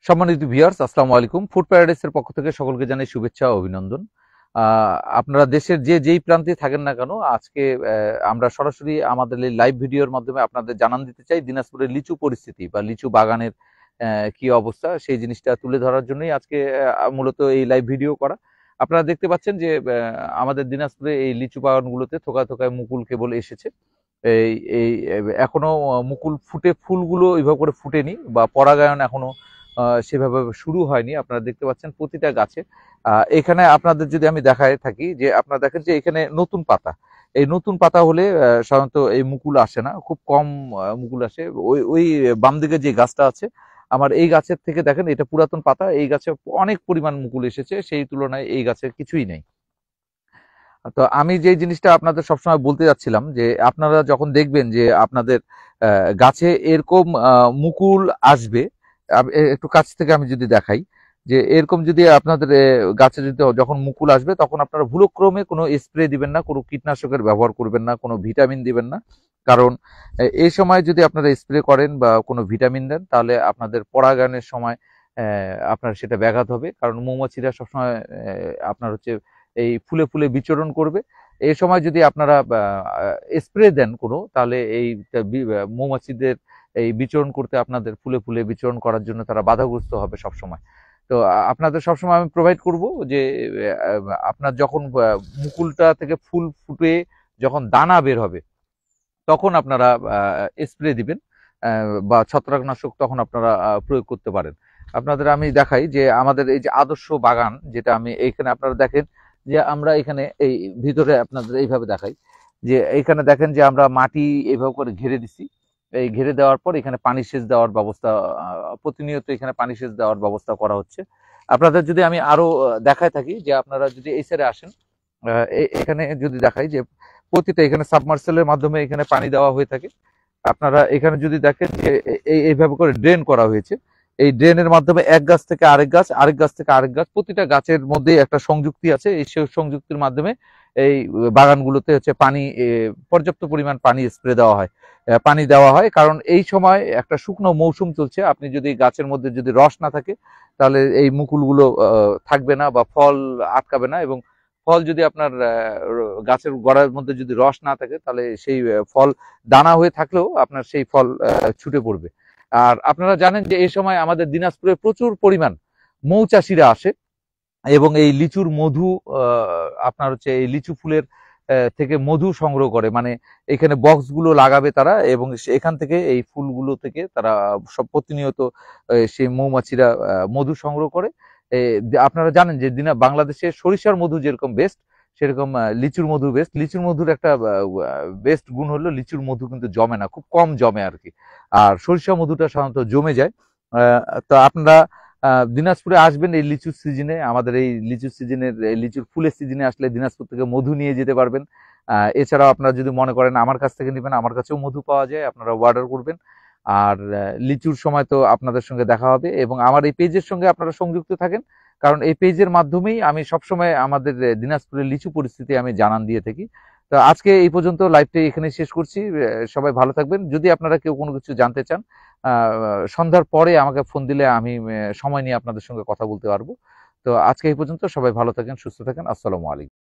সম্মানিত ভিউয়ার্স, আসসালামু আলাইকুম। ফুড প্যারাডাইসের পক্ষ থেকে সকলকে জানাই শুভেচ্ছা ও অভিনন্দন। আপনারা দেশের যেই প্রান্তে থাকেন না কেন, আজকে আমরা সরাসরি আমাদের এই লাইভ ভিডিওর মাধ্যমে আপনাদের জানান দিতে চাই দিনাজপুরের লিচু পরিস্থিতি বা লিচু বাগানের কি অবস্থা, সেই জিনিসটা তুলে ধরার জন্যই আজকে মূলত এই লাইভ ভিডিও করা। আপনারা দেখতে পাচ্ছেন যে আমাদের দিনাজপুরে এই লিচু বাগানগুলোতে থোকায় থোকায় মুকুল কেবল এসেছে। এই এই এখনো মুকুল ফুলগুলো ওইভাবে করে ফুটেনি বা পরাগায়ন এখনো সেভাবে শুরু হয়নি। আপনারা দেখতে পাচ্ছেন প্রতিটা গাছে। এখানে আপনাদের যদি আমি দেখায় থাকি যে আপনারা দেখেন যে এখানে নতুন পাতা, এই নতুন পাতা হলে সাধারণত এই মুকুল আসে না, খুব কম মুকুল আসে। ওই ওই বাম দিকে যে গাছটা আছে আমার, এই গাছের থেকে দেখেন এটা পুরাতন পাতা, এই গাছে অনেক পরিমাণ মুকুল এসেছে, সেই তুলনায় এই গাছের কিছুই নেই। তো আমি যে জিনিসটা আপনাদের সবসময় বলতে যাচ্ছিলাম যে আপনারা যখন দেখবেন যে আপনাদের গাছে এরকম মুকুল আসবে, একটু কাছ থেকে আমি যদি দেখাই যে এরকম যদি আপনাদের গাছে যদি যখন মুকুল আসবে, তখন আপনারা ভুলক্রমে কোনো স্প্রে দিবেন না, কোনো কীটনাশকের ব্যবহার করবেন না, কোনো ভিটামিন দিবেন না। কারণ এই সময় যদি আপনারা স্প্রে করেন বা কোনো ভিটামিন দেন, তাহলে আপনাদের পরাগায়নের সময় আপনার সেটা ব্যাঘাত হবে। কারণ মৌমাছিরা সবসময় আপনার হচ্ছে এই ফুলে ফুলে বিচরণ করবে। এই সময় যদি আপনারা স্প্রে দেন কোনো, তাহলে এই মৌমাছিদের এই বিচরণ করতে, আপনাদের ফুলে ফুলে বিচরণ করার জন্য তারা বাধাগ্রস্ত হবে সবসময়। তো আপনাদের সবসময় আমি প্রোভাইড করব যে আপনার যখন মুকুলটা থেকে ফুল ফুটে যখন দানা বের হবে, তখন আপনারা স্প্রে দিবেন বা ছত্রাকনাশক তখন আপনারা প্রয়োগ করতে পারেন। আপনাদের আমি দেখাই যে আমাদের এই যে আদর্শ বাগান, যেটা আমি এইখানে আপনারা দেখেন যে আমরা এখানে এই ভিতরে আপনাদের এইভাবে দেখাই যে এইখানে দেখেন যে আমরা মাটি এইভাবে করে ঘিরে দিছি। এই ঘিরে দেওয়ার পর এখানে পানি সেচ দেওয়ার ব্যবস্থা, প্রতিনিয়ত এখানে পানি সেচ দেওয়ার ব্যবস্থা করা হচ্ছে। আপনাদের যদি আমি আরো দেখায় থাকি যে আপনারা যদি এই সাইডে আসেন, এখানে যদি দেখাই যে প্রতিটা এখানে সাবমার্সেলের মাধ্যমে এখানে পানি দেওয়া হয়ে থাকে। আপনারা এখানে যদি দেখেন যে এইভাবে করে ড্রেন করা হয়েছে। এই ড্রেনের মাধ্যমে এক গাছ থেকে আরেক গাছ, আরেক গাছ থেকে আরেক গাছ, প্রতিটা গাছের মধ্যে একটা সংযুক্তি আছে। এই সংযুক্তির মাধ্যমে এই বাগানগুলোতে হচ্ছে পানি, পর্যাপ্ত পরিমাণ পানি স্প্রে দেওয়া হয়, পানি দেওয়া হয়। কারণ এই সময় একটা শুকনো মৌসুম চলছে, আপনি যদি গাছের মধ্যে যদি রস না থাকে, তাহলে এই মুকুলগুলো থাকবে না বা ফল আটকাবে না। এবং ফল যদি আপনার গাছের গোড়ার মধ্যে যদি রস না থাকে, তাহলে সেই ফল দানা হয়ে থাকলেও আপনার সেই ফল ছুটে পড়বে। আর আপনারা জানেন যে এই সময় আমাদের দিনাজপুরে প্রচুর পরিমাণ মৌচাষিরা আসে এবং এই লিচুর মধু, আপনার হচ্ছে এই লিচু ফুলের থেকে মধু সংগ্রহ করে। মানে এখানে বক্সগুলো লাগাবে তারা এবং এখান থেকে এই ফুলগুলো থেকে তারা সব প্রতিনিয়ত সেই মৌমাছিরা মধু সংগ্রহ করে। আপনারা জানেন যে বাংলাদেশে সরিষার মধু যেরকম বেস্ট, সেরকম লিচুর মধু বেস্ট। লিচুর মধুর একটা বেস্ট গুণ হলো লিচুর মধু কিন্তু জমে না, খুব কম জমে আর কি। আর সরিষা মধুটা সাধারণত জমে যায়। তো আপনারা দিনাজপুরে আসবেন এই লিচুর সিজনে, আমাদের এই লিচুর সিজনের লিচুর ফুলের সিজনে আসলে দিনাজপুর থেকে মধু নিয়ে যেতে পারবেন। এছাড়াও আপনারা যদি মনে করেন আমার কাছ থেকে নেবেন, আমার কাছেও মধু পাওয়া যায়, আপনারা অর্ডার করবেন। আর লিচুর সময় তো আপনাদের সঙ্গে দেখা হবে এবং আমার এই পেজের সঙ্গে আপনারা সংযুক্ত থাকেন। কারণ এই পেজের মাধ্যমেই আমি সবসময় আমাদের দিনাজপুরের লিচু পরিস্থিতি আমি জানান দিয়ে থাকি। তো আজকে এই পর্যন্ত লাইভটা এখানে শেষ করছি। সবাই ভালো থাকবেন। যদি আপনারা কেউ কোনো কিছু জানতে চান, সন্ধ্যার পরে আমাকে ফোন দিলে আমি সময় নিয়ে আপনাদের সঙ্গে কথা বলতে পারবো। তো আজকে এই পর্যন্ত, সবাই ভালো থাকেন, সুস্থ থাকেন। আসসালামু আলাইকুম।